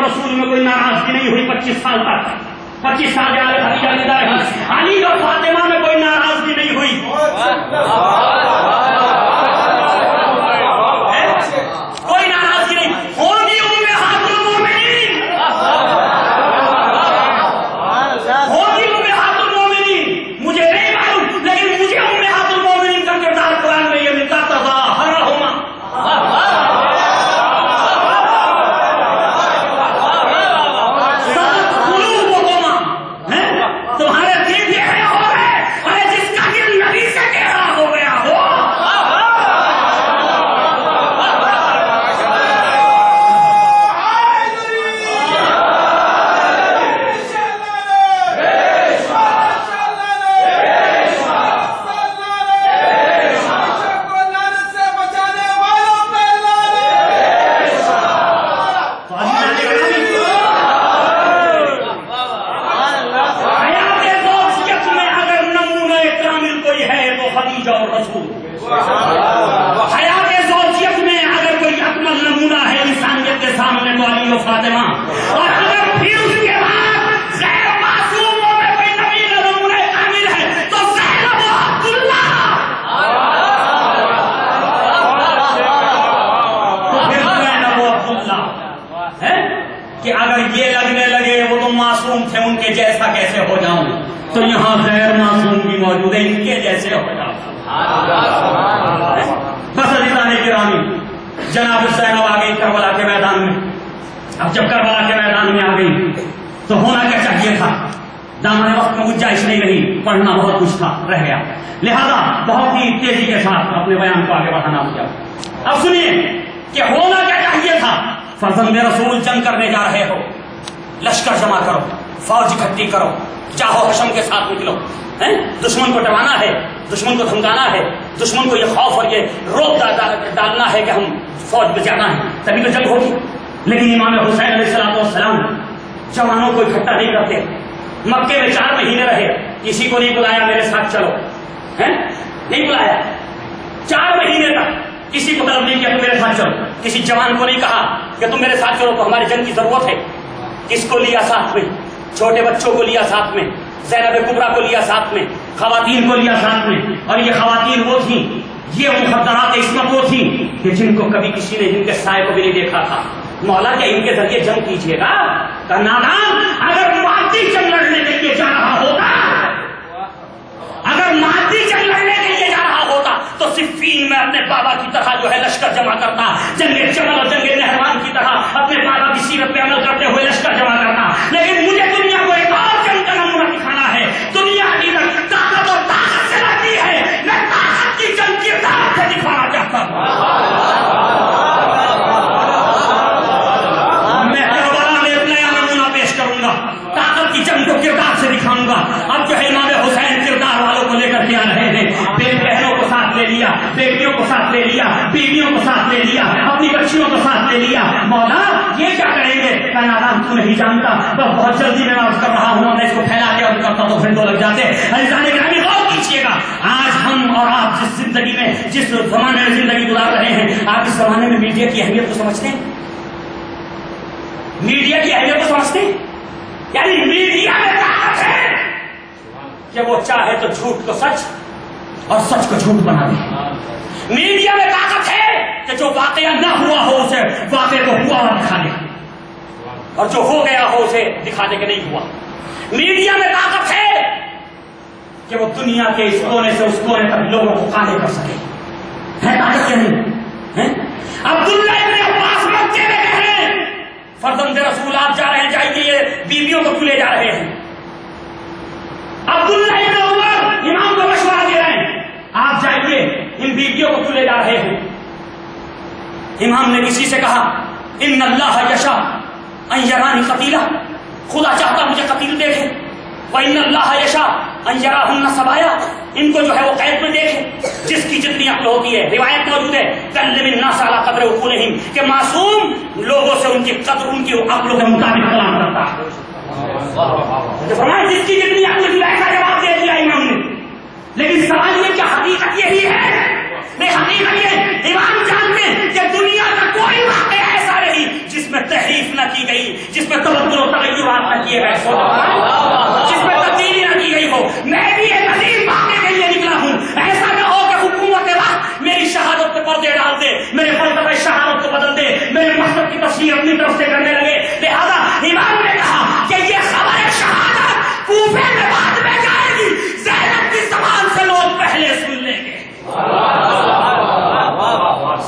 رسول میں کوئی ناراضگی نہیں ہوئی 25 سال تک. 25 سال جانے خدیجہ زندہ رہی. علی اور فاطمہ میں کوئی ناراضگی نہیں ہوئی. کوئی ناراضگی نہیں ہوگی. امہات المومنین ہوگی. امہات المومنین مجھے نہیں معلوم، لیکن مجھے امہات المومنین کا کردار قرآن میں یہ ملتا تظاہرہما. تمہارے دل یہ ہو گئے اور جس کا دل نبی سے گہرا ہو گیا ہو. حیات زوجیت میں اگر کوئی اکمل نمونہ ہے انسانیت کے سامنے تو علی و فاطمہ، اور اگر پھر اس کے بعد غیر معصوموں میں کوئی نبی نمونہ کامل ہے تو زینب و عبداللہ. تو پھر زینب و عبداللہ ہے کہ اگر یہ لگنے لگے وہ تو معصوم تھے ان کے جیسا کیسے ہو جاؤں، تو یہاں غیر معصوم بھی موجود ہے ان کے جیسے ہو جاؤں. بس عزیزان گرامی، جناب زینب آ گئی کربلا کے میدان میں. اب جب کربلا کے میدان میں آ گئی تو ہونا کیا چاہیے تھا؟ دامن وقت میں گنجائش نہیں رہی، پڑھنا بہت کچھ تھا رہ گیا، لہذا بہت ہی تیزی کے ساتھ اپنے بیان کو آگے بڑھانا ہو گیا. اب سنیے کہ ہونا کیا چاہیے تھا. فرزند رسول جنگ کرنے جا رہے ہو، لشکر جمع کرو، فوج اکٹھی کرو، چاہو حشم کے ساتھ نکلو. دشمن کو ڈرانا ہے، دشمن کو دھمکانا ہے، دشمن کو یہ خوف اور یہ روک ڈالنا ہے کہ ہم فوج میں جانا ہے، تبھی تو جنگ ہوگی. لیکن امام حسین علیہ السلام جوانوں کو اکٹھا نہیں کرتے. مکے میں 4 مہینے رہے، کسی کو نہیں بلایا میرے ساتھ چلو، نہیں بلایا. 4 مہینے تک کسی کو طلب نہیں کیا تم میرے ساتھ چلو. کسی جوان کو نہیں کہا کہ تم میرے ساتھ چلو تو ہماری جنگ کی ضرورت ہے. کس کو لیا ساتھ میں؟ چھوٹے بچوں کو لیا ساتھ میں، زینب کبریٰ کو لیا ساتھ میں، خواتین کو لیا ساتھ میں. اور یہ خواتین وہ تھیں، یہ مخدرات عصمت وہ تھیں کہ جن کو کبھی کسی نے جن کے سائے کو بھی نہیں دیکھا تھا. مولا کیا ان کے ذریعے جنگ کیجیے گا؟ نادان اگر مادی جنگ لڑنے کے لیے جا رہا ہوتا، اگر مادی جنگ لڑنے کے لیے جا رہا ہوتا تو صفین میں اپنے بابا کی طرح جو ہے لشکر جمع کرتا، جنگ جمل اور جنگ نہروان کی طرح اپنے بابا کی سیرت پہ عمل کرتے ہوئے لشکر جمع کرتا. لیکن مجھے دنیا کو ایک اور جنگ کا نمونہ دکھانا ہے. دنیا کی طاقت اور طاقت سے لڑتی ہے، میں طاقت کی جنگ کردار سے دکھانا چاہتا ہوں. میں کربلا میں ایک نیا نمونہ پیش کروں گا، طاقت کی جنگ کو کردار سے دکھاؤں گا. اب جو ہے امام حسین کردار والوں کو لے کر کے آ رہے ہیں. بہنوں کو ساتھ لے لیا، بیٹیوں کو ساتھ لے لیا، بیویوں کو ساتھ لے لیا، اپنی بچیوں کو ساتھ لے لیا. مولا یہ کیا کریں گے؟ کہ نادان تو نہیں جانتا، بہت جلدی میں عرض کر رہا ہوں، میں اس کو پھیلا کے اور کرتا تو گھنٹوں لگ جاتے. غور کیجیے گا، آج ہم اور آپ جس زندگی میں جس زمانے میں زندگی گزار رہے ہیں، آپ اس زمانے میں میڈیا کی اہمیت کو سمجھتے ہیں؟ میڈیا کی اہمیت کو سمجھتے ہیں؟ یعنی میڈیا میں طاقت ہے کہ وہ چاہے تو جھوٹ کو سچ اور سچ کو جھوٹ بنا دے. میڈیا میں طاقت ہے کہ جو واقعہ نہ ہوا ہو اسے واقعے کو ہوا اور دکھا دے، اور جو ہو گیا ہو اسے دکھا دے کہ نہیں ہوا. میڈیا میں طاقت ہے کہ وہ دنیا کے اس کونے سے اس کونے تک لوگوں کو قانع کر سکے. ہے طاقت یا نہیں؟ عبداللہ ابن عباس مکے میں کہہ رہے ہیں، فرزند رسول آپ جا رہے ہیں، جائیے یہ بیویوں کو لے جا رہے ہیں. عبداللہ ابن عمر امام کو مشورہ دے رہے ہیں، آپ جائیے ان بیویوں کو لے جا رہے ہیں. امام نے کسی سے کہا ان اللہ یشاء ان یرانی قتیلا، خدا چاہتا مجھے قتیل دیکھے. وَإِنَّ اللَّهَ يَشَاءُ أَن يَرَاهُنَّ سَبَايَا، ان کو جو ہے وہ قید میں دیکھے. جس کی جتنی عقل ہوتی ہے، روایت موجود ہے کلم الناس علی قدر عقولہم، کہ معصوم لوگوں سے ان کی قدر ان کی عقلوں کے مطابق کلام کرتا ہے. جو فرمایا جس کی جتنی عقل کی ایسا جواب دے دیا امام نے. لیکن سوال یہ کہ حقیقت یہی ہے؟ نہیں، حقیقت یہ امام جانتے ہیں کہ دنیا کا کوئی واقعہ ایسا نہیں جس میں تحریف نہ کی گئی، جس میں تبدل و تغیرات نہ کیے گئے، جس میں تبدیلی نہ کی گئی ہو. میں بھی ایک عظیم واقعے کے لیے نکلا ہوں. ایسا نہ ہو کہ حکومت وقت میری شہادت پہ پردے ڈال دے، میرے مرتبہ شہادت کو بدل دے، میرے مقصد کی تفسیر اپنی طرف سے کرنے لگے. لہذا امام نے کہا کہ یہ خبر شہادت کوفے میں بعد میں جائے گی، زینب کی زبان سے لوگ پہلے سن لیں گے،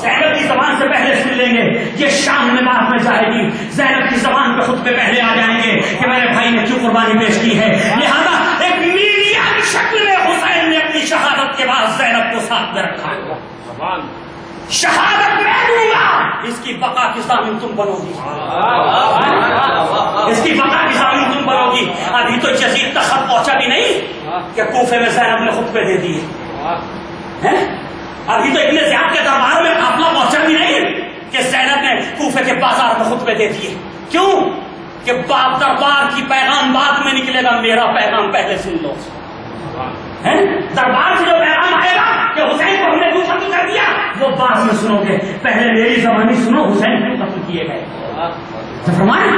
زینب کی زبان سے پہلے سن لیں گے. یہ شام میں بعد میں جائے گی، زینب کی زبان پہ خود پہ پہلے آ جائیں گے کہ میرے بھائی نے کیوں قربانی پیش کی ہے. لہذا ایک میڈیا کی شکل میں حسین نے اپنی شہادت کے بعد زینب کو ساتھ میں رکھا. شہادت میں دوں گا، اس کی بقا کی ضامن تم بنو گی، اس کی بقا کی ضامن تم بنو گی. ابھی تو یزید تک خط پہنچا بھی نہیں کہ کوفے میں زینب نے خطبے دے دیے. ابھی تو ابن زیاد کے دربار میں قافلہ پہنچا بھی نہیں کہ زینب نے کوفے کے بازار میں خطبے دے دیے. کیوں؟ کہ باپ دربار کی پیغام بعد میں نکلے گا، میرا پیغام پہلے سن لو. دربار سے جو پیغام آئے گا کہ حسین کو ہم نے کیوں قتل کر دیا، وہ بعد میں سنو گے. پہلے میری زبانی سنو، حسین کیوں قتل کیے گئے. فرمایا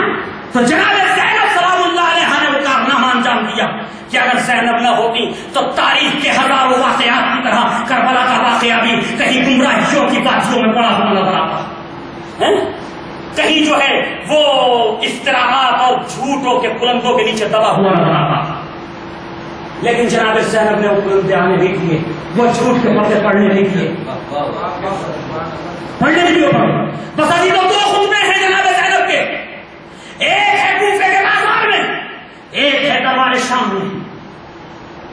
تو جناب زینب سلام اللہ علیہ نے وہ کارنامہ انجام دیا کہ اگر زینب نہ ہوتی تو تاریخ کے ہزاروں واقعات کی طرح کربلا کا واقعہ بھی کہیں گمراہیوں کی باتوں میں پڑا ہوا نظر آتا، کہیں جو ہے وہ افتراءات اور جھوٹوں کے بلندوں کے نیچے دبا ہوا نظر آتا. لیکن جناب زینب نے وہ آنے نہیں دیے، وہ جھوٹ کے پردے پڑھنے نہیں دیے، پڑھنے نہیں دیے. بس ابھی تو دو خطبے ہیں جناب زینب کے، ایک ہے کوفے کے بازار میں، ایک ہے دربار شام میں،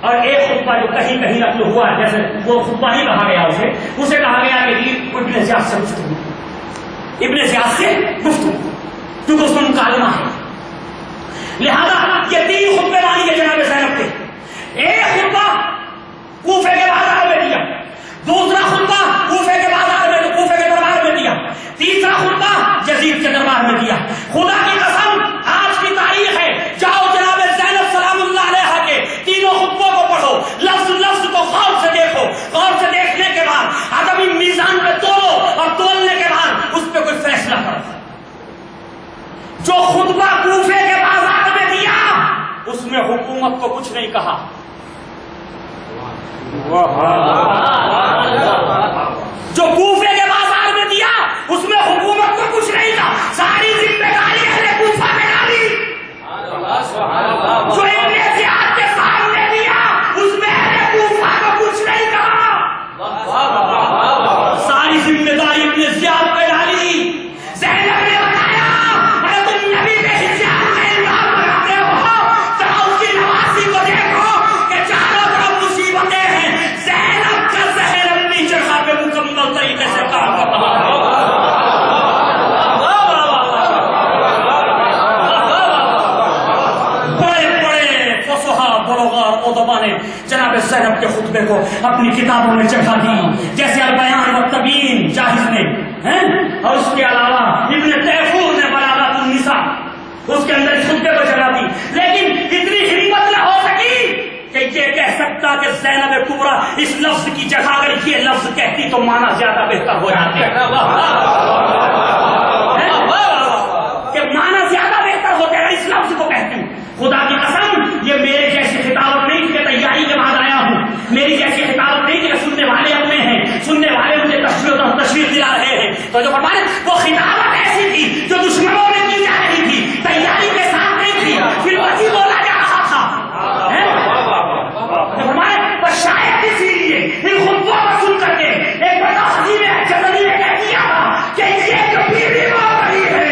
اور ایک خطبہ جو کہیں کہیں نقل ہوا، جیسے وہ خطبہ نہیں کہا گیا اسے کہا گیا کہ ابن زیاد سے گفتگو، ابن زیاد سے گفتگو، کیونکہ اس میں مکالمہ ہے. لہذا یہ تین خطبے مانی گے جناب زینب کے. ایک خطبہ کوفے کے بازار میں دیا، دوسرا خطبہ کوفے کے بازار میں کوفے کے دربار میں دیا، تیسرا خطبہ یزید کے دربار میں دیا. خدا کی قسم آج کی تاریخ ہے، جاؤ جناب زینب سلام اللہ علیہ کے تینوں خطبوں کو پڑھو، لفظ لفظ کو غور سے دیکھو، غور سے دیکھنے کے بعد ادبی میزان پہ تولو، اور تولنے کے بعد اس پہ کوئی فیصلہ کرو. جو خطبہ کوفے کے بازار میں دیا اس میں حکومت کو کچھ نہیں کہا، جو کوفے کے بازار میں دیا اس میں حکومت کو کچھ نہیں کہا، ساری ذمہ داری اہل کوفہ میں ڈالی. جو ابن زیاد کے سامنے دیا اس میں اہل کوفہ کو کچھ نہیں کہا، ساری ذمہ داری ابن زیاد پہ ڈالی. زینب نے بتایا اگر تم نبی کے حجاب میں الزام لگاتے ہو تو اس کی نوازی کو دیکھو کہ چاروں طرف مصیبتیں ہیں، زینب کا زہر اپنی جگہ پہ مکمل طریقے سے کام کر رہا ہے. نے جناب زینب کے خطبے کو اپنی کتابوں میں چڑھا دی، جیسے البیان والتبیین جاہز نے، اور اس کے علاوہ ابن تیفور نے بلاغت النساء اس کے اندر اس خطبے کو چڑھا دی. لیکن اتنی ہمت نہ ہو سکی کہ یہ کہہ سکتا کہ زینب کبریٰ اس لفظ کی جگہ اگر یہ لفظ کہتی تو معنی زیادہ بہتر ہو جاتے، کہ معنی زیادہ بہتر ہوتے اگر اس لفظ کو کہتی. خدا کی قسم یہ میرے جیسی خطابت نہیں کہ تیاری کے بعد آیا ہوں، میری جیسی خطابت نہیں کہ سننے والے اپنے ہیں، سننے والے مجھے تشویق دلا رہے ہیں. تو جو فرمایا وہ خطابت ایسی تھی جو دشمنوں میں کی جا رہی تھی، تیاری کے ساتھ نہیں تھی، پھر وہی بولا جا رہا تھا. فرمایا شاید اسی لیے ان خطبوں کو سن کر کے ایک بڑا حسین جنگلی نے کہہ دیا کہ یہ جو بیوی ہو رہی ہے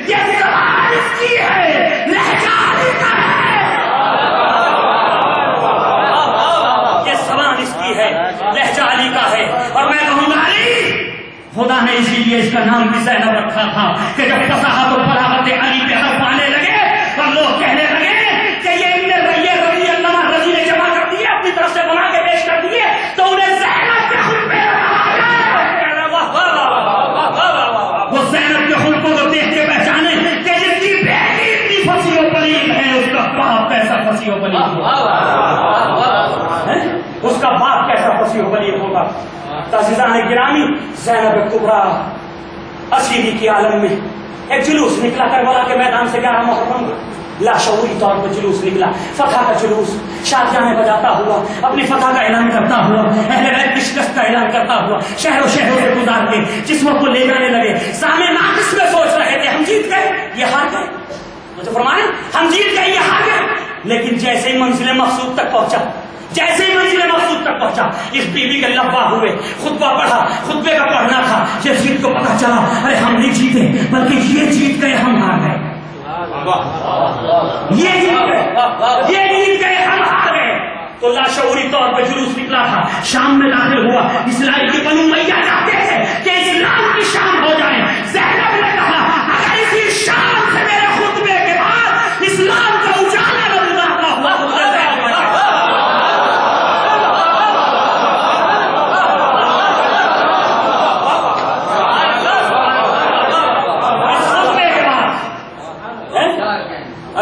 یہ زبان اس کی ہے، لہجہ علی کا ہے، یہ زبان اس کی ہے، لہجہ علی کا ہے. اور میں کہوں گا علی، خدا نے اسی لیے اس کا نام بھی زینب رکھا تھا کہ جب فصاحت و بلاغت علی پہ حرف آنے لگے اور لوگ کہنے لگے کہ یہ رضی اللہ رضی نے جمع کر دیے، اپنی طرف سے بنا کے پیش کر دیے، تو انہیں زینب کے خطبے وہ زینب کے خطبوں کو دیکھ کے پہچانے کہ جس کی بیٹی اتنی پھنسی و پلید ہے اس کا باپ کیسا پھنسی و پلید ہوگا، اس کا باپ کیسا پھنسی و پلید ہوگا. عزیزان گرامی، زینب کبریٰ اسیری کے عالم میں ایک جلوس نکلا کربلا کے میدان سے 11 محرم لاشعوری طور پر جلوس نکلا، فتح کا جلوس، شادیاں بجاتا ہوا، اپنی فتح کا اعلان کرتا ہوا، اہل بیت کی شکست کا اعلان کرتا ہوا، شہروں شہروں سے گزار کے جسموں کو لے جانے لگے۔ سامنے ناقص میں سوچ رہے تھے ہم جیت گئے، یہ ہار گئے، تو فرمایا ہم جیت گئے، یہ ہار گئے۔ لیکن جیسے ہی منزل مقصود تک پہنچا، جیسے ہی منزل مقصود تک پہنچا، اس بیوی کے لبا ہوئے، خطبہ پڑھا، خطبے کا پڑھنا تھا، یزید کو پتا چلا ارے ہم نہیں جیتے بلکہ یہ جیت گئے، ہم ہار گئے، یہ جیت گئے، ہم ہار گئے۔ تو لاشعوری طور پر جلوس نکلا تھا، شام میں داخل ہوا۔ اسرائیل کی بنو امیہ چاہتے تھے کہ اسلام کی شام ہو جائے۔ زینب نے کہا اگر اسی شام سے میرے خطبے کے بعد اسلام کا اجالا نہ گزارتا ہوا تو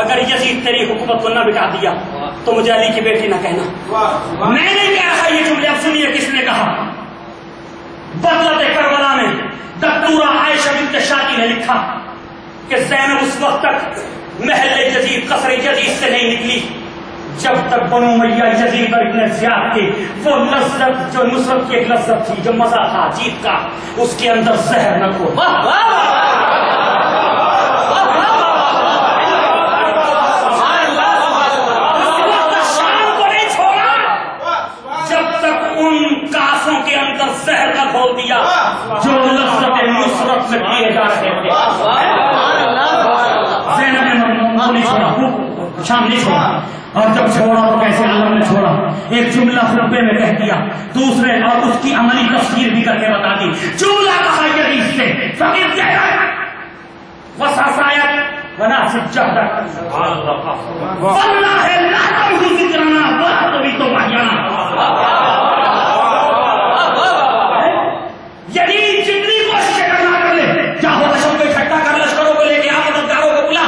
اگر یزید تیری حکومت کو نہ بٹا دیا تو مجھے علی کی بیٹی نہ کہنا۔ میں نے کہا تھا یہ جملے، اب سنیے کس نے کہا۔ بدلت کربلا میں دکتورہ عائشہ بنت شاطی نے لکھا کہ زینب اس وقت تک محل یزید، قصر یزید سے نہیں نکلی جب تک بنو امیہ یزید پر اتنے زیادہ تھے۔ وہ لذت جو نصرت کی ایک لذت تھی، جو مزہ تھا جیت کا، اس کے اندر زہر نہ کھو۔ کے اندر زہر کا کھول دیا جو لذت نصرت میں کیے جا رہے تھے۔ زینب نے نہیں چھوڑا، شام نہیں چھوڑا، اور جب چھوڑا تو کیسے عالم نے چھوڑا، ایک جملہ خطبے میں کہہ دیا، دوسرے اور اس کی عملی تفسیر بھی کر کے بتا دی۔ جملہ کہا یزید سے فقیر کہہ رہا ہے وساسایت وناسب جہدک واللہ لا تنہو ذکرنا ولا تبیتو وحیانا۔ یعنی جتنی کوشش کرنا کر لے، چاہو لشکروں کو اکٹھا کر، لشکروں کو لے کے آ، مددگاروں کو بلا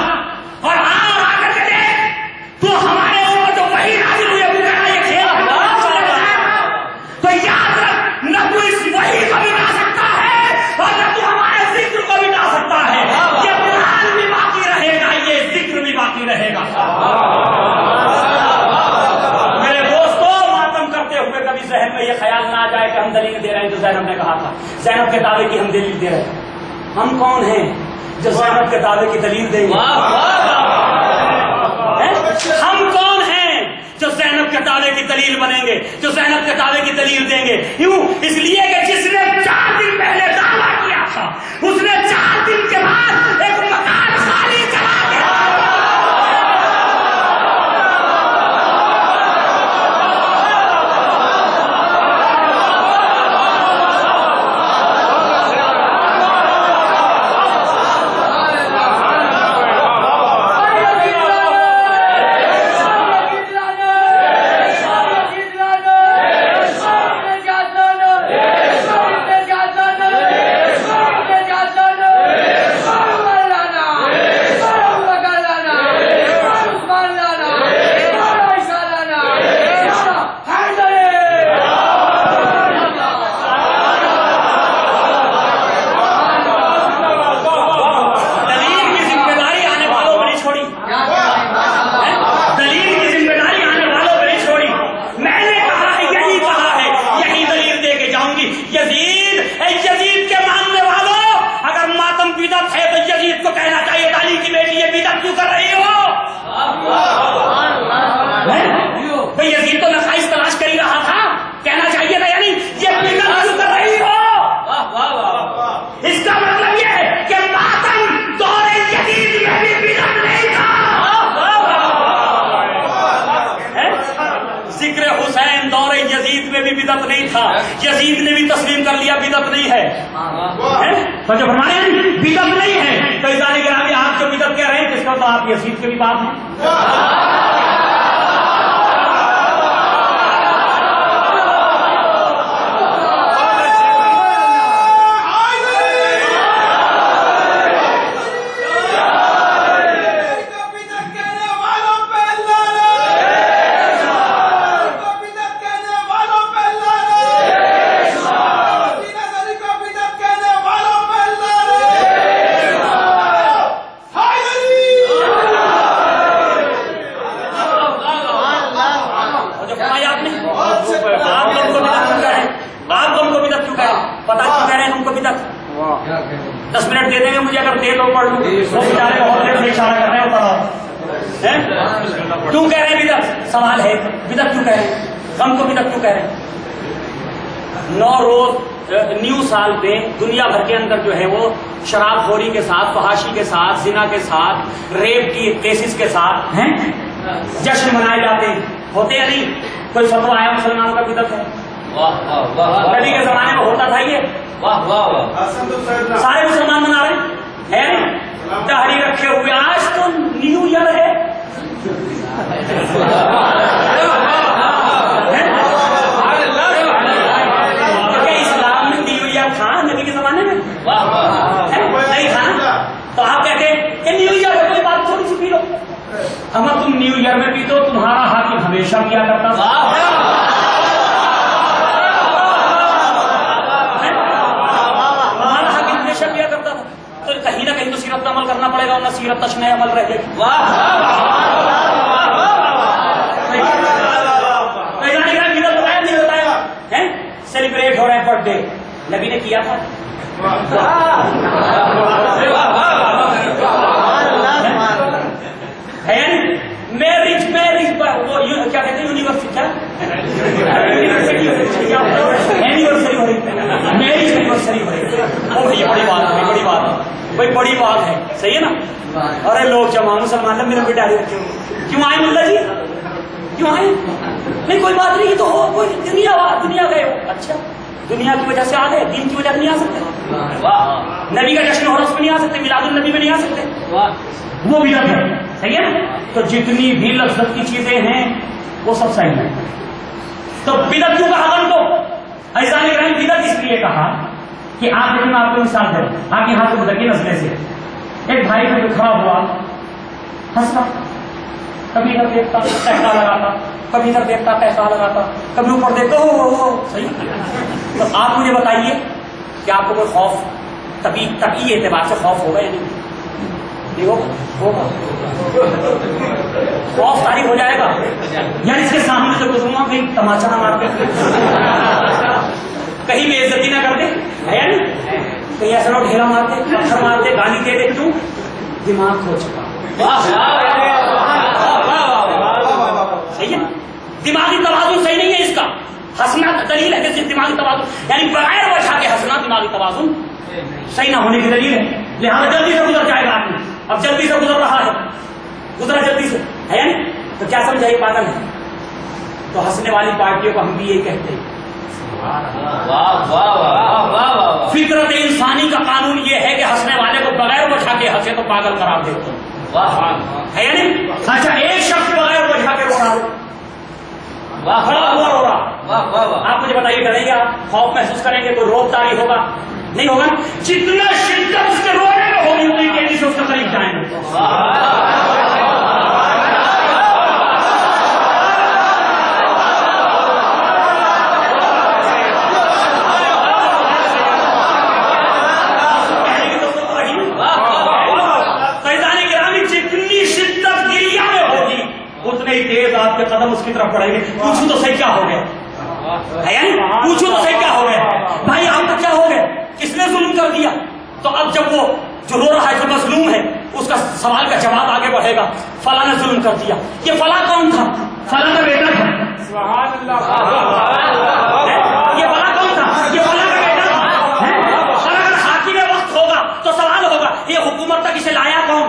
اور آ کر کے دیکھ تو ہمارے اوپر جو وحی نازل ہوئی ابو کہنا یہ کھیل تو یاد رکھ، نہ تو اس وحی کو مٹا سکتا ہے اور نہ تو ہمارے ذکر کو مٹا سکتا ہے۔ یہ قرآن بھی باقی رہے گا، یہ ذکر بھی باقی رہے گا۔ میرے دوستوں، ماتم کرتے ہوئے کبھی ذہن میں یہ خیال نہ آ جائے کہ ہم دلیل دے رہے ہیں جو زینب نے کہا تھا۔ زینب کے دعوے کی ہم دلیل دے رہے ہیں۔ ہم کون ہیں جو زینب کے دعوے کی دلیل دیں گے؟ ہم کون ہیں جو زینب کے دعوے کی دلیل بنیں گے، جو زینب کے دعوے کی دلیل دیں گے؟ کیوں؟ اس لیے کہ جس نے 4 دن پہلے دعویٰ کیا تھا، اس نے 4 دن کے بعد ایک مکان خالی کرا دیا۔ یزید نے بھی تسلیم کر لیا بدعت نہیں ہے، تو جو فرمایا بدعت نہیں ہے، تو ازاری گرامی آپ جو بدعت کہہ رہے ہیں کس کا؟ تو آپ یزید کے بھی بات ہیں۔ 10 منٹ دے دیں گے مجھے اگر دے تو پڑھ لوں. وہ بیچارے بہت دیر سے اشارہ کر رہے ہیں پڑھاؤ. کیوں کہہ رہے ہیں بدعت؟ سوال ہے بدعت کیوں کہہ رہے ہیں؟ غم کو بدعت کیوں کہہ رہے ہیں؟ 9 روز نیو سال پہ دنیا بھر کے اندر جو ہے وہ شراب خوری کے ساتھ، فحاشی کے ساتھ، زنا کے ساتھ، ریپ کی کیسز کے ساتھ ہیں جشن منائے جاتے ہیں. ہوتے یا نہیں؟ کوئی فتویٰ آیا مسلمانوں کا بدعت ہے؟ نبی کے زمانے میں ہوتا تھا یہ؟ سارے مسلمان منا رہے ہیں. داڑھی رکھے ہوئے آج تو نیو ایئر ہے. اسلام میں نیو ایئر تھا نبی کے زمانے میں؟ نہیں تھا. تو آپ کہتے ہیں کہ نیو ایئر ہے کوئی بات تھوڑی سی پی لو. اگر تم نیو ایئر میں پیتے ہو تمہارا حاکم ہمیشہ پیا کرتا تھا. کیا کرتا تھا. تو کہیں نہ کہیں تو سیرت پر عمل کرنا پڑے گا ورنہ سیرت تشنہ عمل رہ جائے گی. نہیں بتایا سیلیبریٹ ہو رہے ہیں برتھ ڈے نبی نے کیا تھا. میرج وہ کیا کہتے ہیں یونیورسٹی اینیورسری ہو رہی میرج اینیورسری ہو رہی. بڑی بات ہے بڑی بات ہے بھائی بڑی بات ہے. صحیح ہے نا؟ ارے لوگ جمع مسلمان میرے بیٹے ڈالی رکھے ہوئے کیوں آئے ملا جی کیوں آئے؟ نہیں کوئی بات نہیں. تو ہو کوئی دنیا گئے ہو. اچھا دنیا کی وجہ سے آ گئے دین کی وجہ سے نہیں آ سکتے. نبی کا جشن ہو رہا اس میں نہیں آ سکتے. میلاد النبی میں نہیں آ سکتے. وہ بدعت ہے. صحیح ہے نا؟ تو جتنی بھی لذت کی چیزیں ہیں وہ سب صحیح ہیں. تو بدعت کیوں کہا ان کو؟ ایسا نہیں بدعت اس لیے کہا کہ آپ میں آپ کو مثال دیں. آپ یہاں سے گزر کے نسلے سے ایک بھائی کو کھڑا ہوا ہنستا, کبھی ادھر دیکھتا پیسہ لگاتا, کبھی ادھر دیکھتا پیسہ لگاتا, کبھی اوپر دیکھتا ہو. صحیح. تو آپ مجھے بتائیے کہ آپ کو کوئی خوف طبی اعتبار سے خوف ہوگا یا نہیں؟ ہوگا. خوف تاریخ ہو جائے گا. یعنی اس کے سامنے سے گزروں گا کہیں تماچا نہ مار کے, کہیں بے عزتی نہ کر دے, ہے یا نہیں؟ کہیں ایسا نہ ڈھیلا مارتے, پتھر مارتے, گالی دے دے. کیوں؟ دماغ کھو چکا. صحیح ہے. دماغی توازن صحیح نہیں ہے اس کا. ہنسنا دلیل ہے کہ دماغی توازن یعنی بغیر وجہ کے ہنسنا دماغی توازن صحیح نہ ہونے کی دلیل ہے. لہٰذا جلدی سے گزر جائے گا آدمی. اب جلدی سے گزر رہا ہے, گزرا جلدی سے, ہے نا؟ تو کیا سمجھا یہ پاگل ہے. تو ہنسنے والی پارٹیوں کو ہم بھی یہی کہتے ہیں. فطرت انسانی کا قانون یہ ہے کہ ہنسنے والے کو بغیر وجہ کے ہنسے تو پاگل قرار دیتے ہیں. ہے یا نہیں؟ اچھا ایک شخص بغیر وجہ کے رو رہا ہو, کھڑا ہوا رو رہا, آپ مجھے بتائیے ڈریں گے آپ؟ خوف محسوس کریں گے؟ کوئی روب داری ہوگا؟ نہیں ہوگا. جتنا شدت اس کے رونے میں ہوگی اتنی تیزی سے اس کے قریب جائیں گے. جتنی شدت گریا میں ہوگی اتنے ہی تیز آپ کے قدم اس کی طرف پڑیں گے. پوچھوں تو صحیح کیا ہو گیا؟ پوچھو تو صحیح کیا ہو گیا بھائی؟ آپ تو کیا ہو گئے؟ کس نے ظلم کر دیا؟ تو اب جب وہ جو رو رہا ہے جو مظلوم ہے اس کا سوال کا جواب آگے بڑھے گا, فلاں نے ظلم کر دیا. یہ فلاں کون تھا؟ فلاں کا بیٹا تھا. یہ فلاں کون تھا؟ یہ فلاں کا بیٹا تھا. اگر حاکم وقت ہوگا تو سوال ہوگا یہ حکومت تک اسے لایا کون؟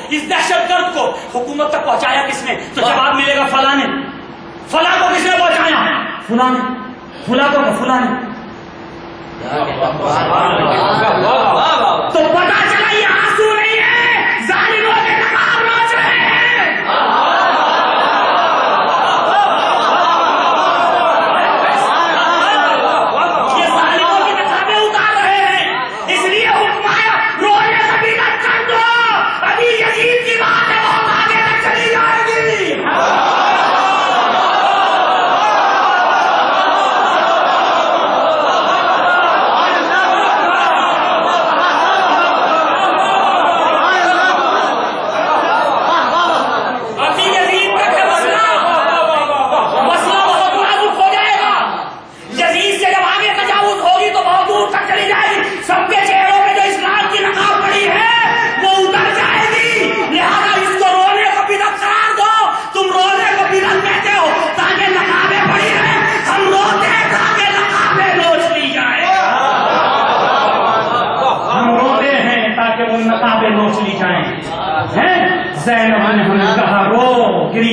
اس دہشت گرد کو حکومت تک پہنچایا کس نے؟ تو جواب ملے گا فلاں نے. فلاں کو کس نے پہنچایا؟ فلاں نے. فلاں کو فلاں نے. تو پتا چلا یہ آنسو نہیں ہے, ظالموں کے نقاب نوچ رہے ہیں. یہ ظالموں کی نقابیں اتار رہے ہیں, اس لیے حکم آیا رونے کا بیدت کر دو. ابھی یزید کی بات ہے بہت آگے تک چلی جائے گی.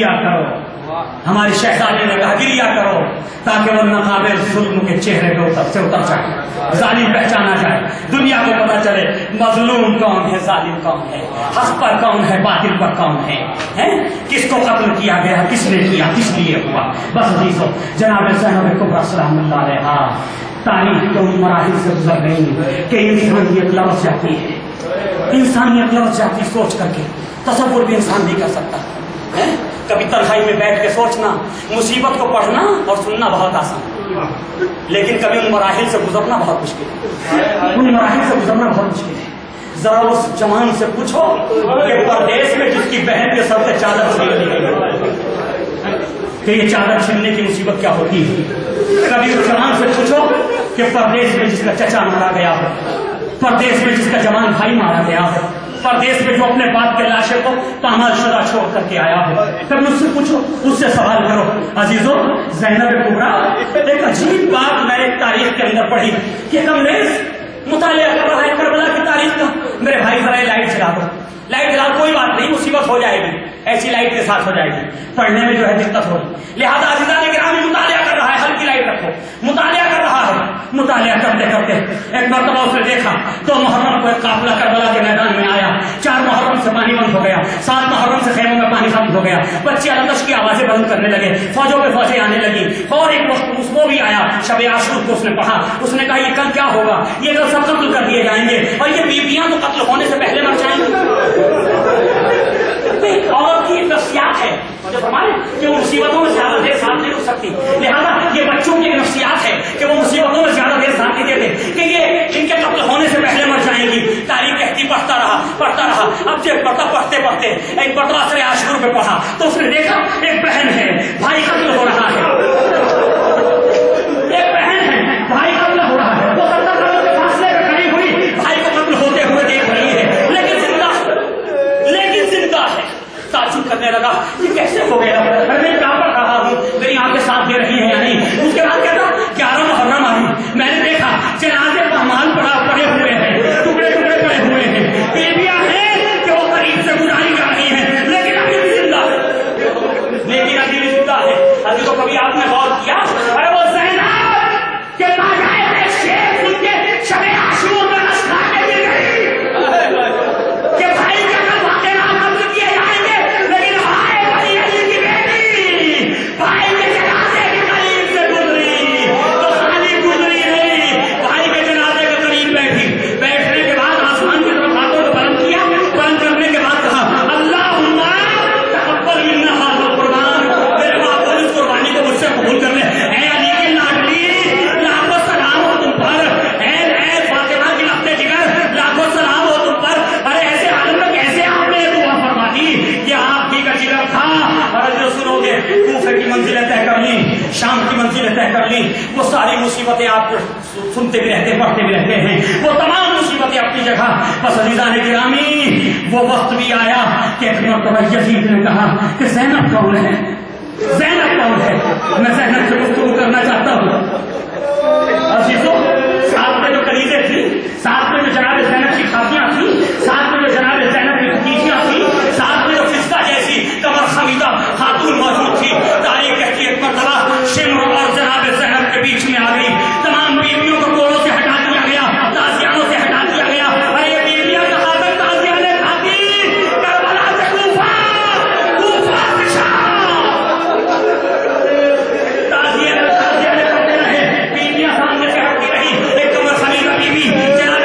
گریا کرو, ہماری شہزادی نے کہا گریا کرو تاکہ وہ نقاب ظلم کے چہرے پہ اتر جائے, ظالم پہچانا جائے, دنیا کو پتا چلے مظلوم کون ہے, ظالم کون ہے, حق پر کون ہے, باطل پر کون ہے, کس کو قتل کیا گیا, کس نے کیا, کس لیے ہوا. بس عزیزو, جناب زینب کبریٰ سلام اللہ علیہا تاریخ تو مراحل سے گزر رہی کہ انسانیت لرز جاتی ہے, انسانیت لرز جاتی سوچ کر کے, تصور بھی انسان نہیں کر سکتا ہے. کبھی تنہائی میں بیٹھ کے سوچنا, مصیبت کو پڑھنا اور سننا بہت آسان, لیکن کبھی ان مراحل سے گزرنا بہت مشکل ہے, ان مراحل سے گزرنا بہت مشکل ہے. ذرا اس جوان سے پوچھو کہ پردیس میں جس کی بہن کے سر سے چادر چھین لی کہ یہ چادر چھیننے کی مصیبت کیا ہوتی ہے. کبھی اس جوان سے پوچھو کہ پردیس میں جس کا چچا مارا گیا ہو, پردیس میں جس کا جوان بھائی مارا گیا ہو, پردیس میں جو اپنے باپ کے لاشے کو پامال شدہ چھوڑ کر کے آیا ہو, کبھی اس سے پوچھو, اس سے سوال کرو. عزیزو, زینب کبریٰ ایک عجیب بات میں نے تاریخ کے اندر پڑھی کہ ایک انگریز مطالعہ کر رہا ہے کربلا کی تاریخ کا. میرے بھائی ذرا لائٹ جلا دو, لائٹ جلا, کوئی بات نہیں, مصیبت ہو جائے گی, ایسی لائٹ کے ساتھ ہو جائے گی, پڑھنے میں جو ہے دقت ہوگی. لہٰذا عزیزان گرامی مطالعہ کر رہا ہے, ہلکی لائٹ رکھو, مطالعہ کر رہا ہے. مطالعہ کرتے کرتے ایک مرتبہ اس نے دیکھا 2 محرم کو ایک قافلہ کربلا کے میدان میں آیا, 4 محرم سے پانی بند ہو گیا, 7 محرم سے خیموں میں پانی ختم ہو گیا, بچے آتش کی آوازیں بند کرنے لگے, فوجوں پہ فوجیں آنے لگی, اور ایک وقت اس کو بھی آیا شب عاشور کو. اس نے پڑھا, اس نے کہا یہ کل کیا ہوگا, یہ کل سب قتل کر دیے جائیں گے, اور یہ بیویاں تو قتل ہونے سے پہلے مر جائیں گی. عورت کی نفسیات ہے کہ وہ مصیبتوں میں زیادہ دیر ساتھ نہیں رک سکتی, لہٰذا یہ بچوں کی نفسیات ہے کہ وہ مصیبتوں میں زیادہ دیر ساتھ نہیں دیتے کہ یہ ان کے قتل ہونے سے پہلے مر جائیں گی. تاریخ کہتی پڑھتا رہا. اب جب پڑھتے ایک مرتبہ عصر عاشور پہ پڑھا تو اس نے دیکھا ایک بہن ہے, بھائی قتل ہو رہا ہے, ایک بہن ہے, بھائی قتل ہو رہا ہے. وہ 70 سالوں کے فاصلے پہ کھڑی ہوئی, بھائی کو قتل ہوتے ہوئے دیکھ رہی ہے, لیکن زندہ ہے. تعجب کرنے لگا یہ کیسے ہو گیا, میں کیا پڑھ رہا ہوں, میری آنکھیں ساتھ دے رہی ہیں یا نہیں. اس کے بعد کہتا 11 محرم آئی, میں نے دیکھا جنازے پامال پڑے ہوئے ہیں, ٹکڑے پڑے ہوئے ہیں, بیویاں ہیں کہ وہ قریب سے گزاری کر رہی ہیں, لیکن ابھی بھی زندہ ہے. ابھی تو کبھی آپ نے غور کیا, ارے وہ زینب کے باجائے شیخ ان کے شب عاشور میں رس کھا کے گر گئی کہ بھائی کا کل واقعہ قتل کیے جائیں گے, لیکن ہائے بھائی علی کی بیٹی بھائی کے جنازے کے قریب سے گزری تو خالی گزری نہیں, بھائی کے جنازے کے قریب بیٹھنے کے بعد آسمان کی طرف ہاتھوں کو بلند کیا, بلند کرنے کے بعد کہا اللہم تقبل منا ھذا القربان, میرے باپ کو اس قربانی کو مجھ سے قبول کر لے. اے علی کی لاڈلی لاکھوں سلام ہو تم پر, اے فاطمہ کی لخت جگر لاکھوں سلام ہو تم پر. ارے ایسے حالت میں کیسے آپ نے دعا فرما دی کہ آپ کی کا جگر تھا. اور جو سنو گے کوفے کی منزلیں طے کر لی, شام کی منزلیں طے کر لی, وہ ساری مصیبتیں آپ سنتے بھی رہتے, پڑھتے بھی رہتے ہیں, وہ تمام مصیبتیں اپنی جگہ. بس عزیزان گرامی وہ وقت بھی آیا کہ ایک مرتبہ یزید نے کہا کہ زینب کون ہے, زینب کون ہے. میں زینب سے گفتگو کرنا چاہتا ہوں. عزیزوں, ساتھ میں جو کنیزیں تھیں, ساتھ میں جو جناب زینب کی خاتیاں تھیں, ساتھ میں جو جناب زینب کی بھتیجیاں تھیں, ساتھ میں جو فسکا جیسی کمر خمیدہ خاتون موجود تھی. تاریخ کہتی ہے ایک مرتبہ شمر اور جناب زینب کے بیچ میں آ گئی. تمام بیویوں کو کوڑوں سے ہٹا دیا گیا, تازیانوں سے ہٹا دیا گیا. ارے یہ بیویاں کہاں تک تازیانے کھاتی, کربلا سے کوفہ سے شام, تازیانے کرتے رہے, بیویاں سامنے سے ہٹتی رہی. ایک کمر خمیدہ بیوی جناب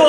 2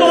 2